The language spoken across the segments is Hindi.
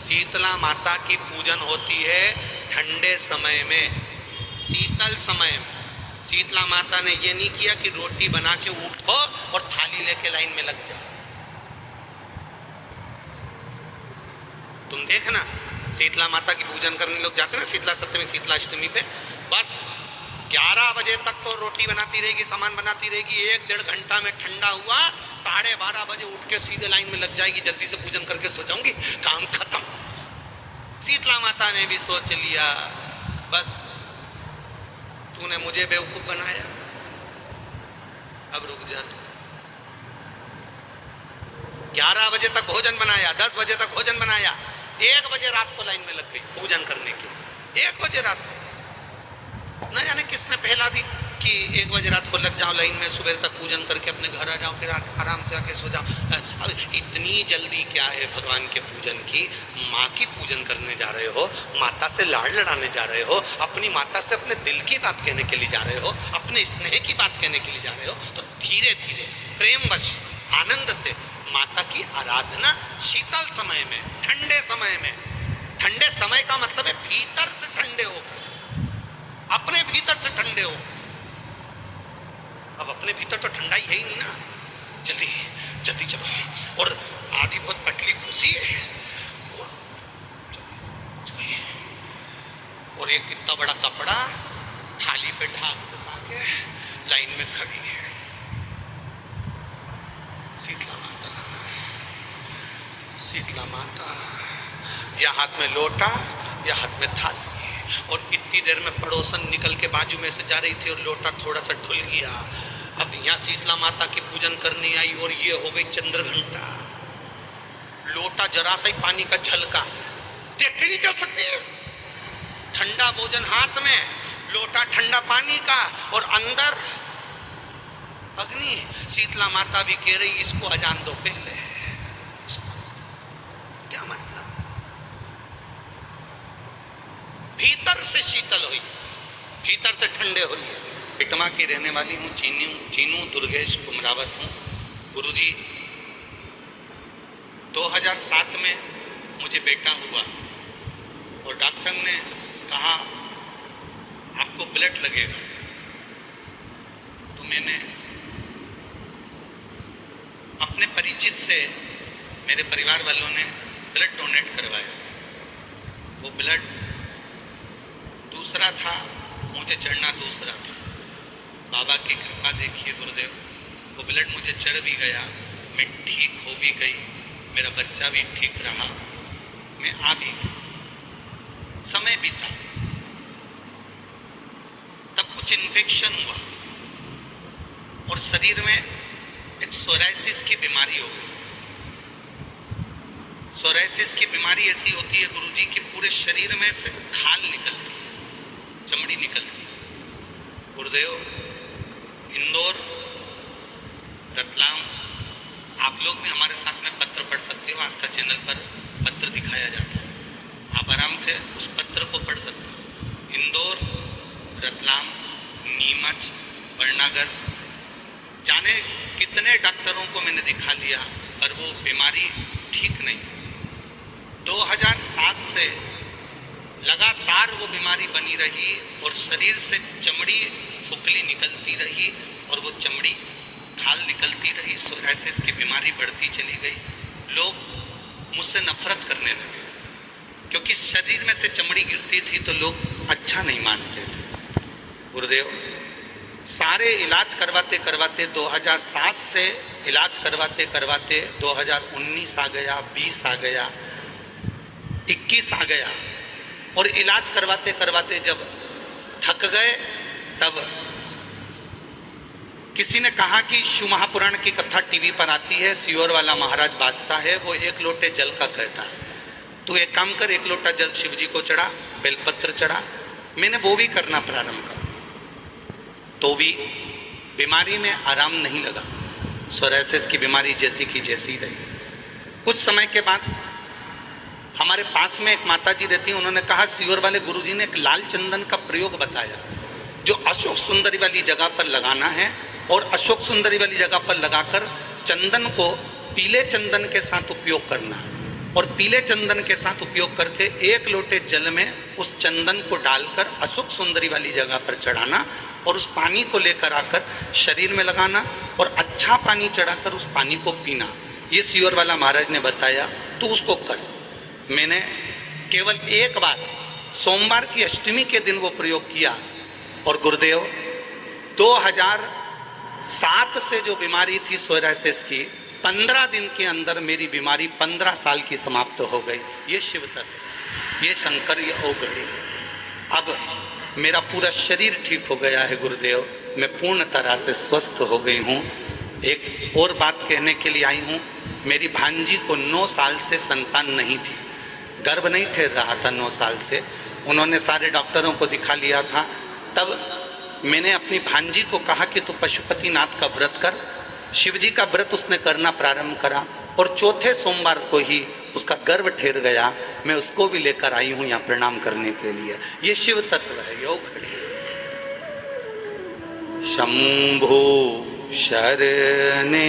शीतला माता की पूजन होती है ठंडे समय में, शीतल समय में। शीतला माता ने ये नहीं किया कि रोटी बना के उठो और थाली लेके लाइन में लग जाओ। तुम देखना शीतला माता की पूजन करने लोग जाते ना शीतला सप्तमी शीतला अष्टमी पे, बस 11 बजे तक तो रोटी बनाती रहेगी, सामान बनाती रहेगी। 1-1.5 घंटा में ठंडा हुआ, 12:30 बजे उठ के सीधे लाइन में लग जाएगी, जल्दी से पूजन करके सो जाऊंगी, काम खत्म। शीतला माता ने भी सोच लिया बस तूने मुझे बेवकूफ बनाया, अब रुक जा तू। 11 बजे तक भोजन बनाया, 10 बजे तक भोजन बनाया, 1 बजे रात को लाइन में लग गई पूजन करने के। 1 बजे रात को न जाने किसने पहला दी कि 1 बजे रात को लग जाओ लाइन में, सुबह तक पूजन करके अपने घर आ जाओ, फिर आराम से आके सो जाओ। अब इतनी जल्दी क्या है भगवान के पूजन की? माँ की पूजन करने जा रहे हो, माता से लाड़ लड़ाने जा रहे हो, अपनी माता से अपने दिल की बात कहने के लिए जा रहे हो, अपने स्नेह की बात कहने के लिए जा रहे हो, तो धीरे धीरे प्रेमवश आनंद से माता की आराधना शीतल समय में, ठंडे समय में। ठंडे समय का मतलब है भीतर से ठंडे हो, अपने भीतर से ठंडे हो। अब अपने भीतर तो ठंडा ही है ही नहीं ना, जल्दी जल्दी चलो। और आधी बहुत पतली कुर्सी है और एक इतना बड़ा कपड़ा थाली पे ढाक के लाइन में खड़ी है शीतला माता। शीतला माता या हाथ में लोटा या हाथ में थाली, और इतनी देर में पड़ोसन निकल के बाजू में से जा रही थी और लोटा थोड़ा सा ढुल गया। अब यहाँ शीतला माता की पूजन करनी आई और ये हो गई चंद्र घंटा। लोटा जरा सा ही पानी का झलका, देख के नहीं चल सकती। ठंडा भोजन हाथ में, लोटा ठंडा पानी का, और अंदर अग्नि। शीतला माता भी कह रही इसको अजान दो पहले। क्या मतलब? भीतर से शीतल हुई, भीतर से ठंडे हुई है। इटमा की रहने वाली हूँ, चीनू दुर्गेश कुमरावत हूँ। गुरुजी 2007 में मुझे बेटा हुआ और डॉक्टर ने कहा आपको ब्लड लगेगा, तो मैंने अपने परिचित से, मेरे परिवार वालों ने ब्लड डोनेट करवाया। वो ब्लड दूसरा था, मुझे चढ़ना दूसरा था। बाबा की कृपा देखिए गुरुदेव, वो ब्लड मुझे चढ़ भी गया, मैं ठीक हो भी गई, मेरा बच्चा भी ठीक रहा, मैं आ भी गई। समय बीता, तब कुछ इन्फेक्शन हुआ और शरीर में एक सोराइसिस की बीमारी हो गई। सोराइसिस की बीमारी ऐसी होती है गुरुजी कि पूरे शरीर में से खाल निकलती है, चमड़ी निकलती है। गुरुदेव, इंदौर, रतलाम, आप लोग भी हमारे साथ में पत्र पढ़ सकते हो, आस्था चैनल पर पत्र दिखाया जाता है, आप आराम से उस पत्र को पढ़ सकते हो। इंदौर, रतलाम, नीमच, बरनागर, जाने कितने डॉक्टरों को मैंने दिखा लिया पर वो बीमारी ठीक नहीं। 2007 से लगातार वो बीमारी बनी रही और शरीर से चमड़ी फुकली निकलती रही और वो चमड़ी खाल निकलती रही। सोराइसिस की बीमारी बढ़ती चली गई। लोग मुझसे नफरत करने लगे क्योंकि शरीर में से चमड़ी गिरती थी तो लोग अच्छा नहीं मानते थे। गुरुदेव, सारे इलाज करवाते करवाते 2007 से इलाज करवाते करवाते 2019 आ गया, 20 आ गया, 21 आ गया, और इलाज करवाते करवाते जब थक गए तब किसी ने कहा कि शिव महापुराण की कथा टीवी पर आती है, सियोर वाला महाराज बाजता है, वो 1 लोटे जल का कहता है, तो एक काम कर, 1 लोटा जल शिव जी को चढ़ा, बेलपत्र चढ़ा। मैंने वो भी करना प्रारंभ करा तो भी बीमारी में आराम नहीं लगा। सोराइसिस की बीमारी जैसी की जैसी रही। कुछ समय के बाद हमारे पास में एक माता जी रहती हैं, उन्होंने कहा सियोर वाले गुरुजी ने एक लाल चंदन का प्रयोग बताया जो अशोक सुंदरी वाली जगह पर लगाना है, और अशोक सुंदरी वाली जगह पर लगाकर चंदन को पीले चंदन के साथ उपयोग करना है और पीले चंदन के साथ उपयोग करके 1 लोटे जल में उस चंदन को डालकर अशोक सुंदरी वाली जगह पर चढ़ाना और उस पानी को लेकर आकर शरीर में लगाना और अच्छा पानी चढ़ाकर उस पानी को पीना। ये सियोर वाला महाराज ने बताया, तो उसको कर। मैंने केवल एक बार सोमवार की अष्टमी के दिन वो प्रयोग किया और गुरुदेव 2007 से जो बीमारी थी सोरायसिस की, 15 दिन के अंदर मेरी बीमारी 15 साल की समाप्त हो गई। ये शिव तत्व, ये शंकर, ये औगढ़ी। अब मेरा पूरा शरीर ठीक हो गया है गुरुदेव, मैं पूर्ण तरह से स्वस्थ हो गई हूँ। एक और बात कहने के लिए आई हूँ, मेरी भांजी को 9 साल से संतान नहीं थी, गर्भ नहीं ठहर रहा था 9 साल से। उन्होंने सारे डॉक्टरों को दिखा लिया था। तब मैंने अपनी भांजी को कहा कि तू पशुपतिनाथ का व्रत कर। शिवजी का व्रत उसने करना प्रारंभ करा और चौथे सोमवार को ही उसका गर्भ ठहर गया। मैं उसको भी लेकर आई हूँ यहाँ प्रणाम करने के लिए। ये शिव तत्व है, योग खड़ी है। शंभो शरणे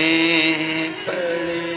पड़े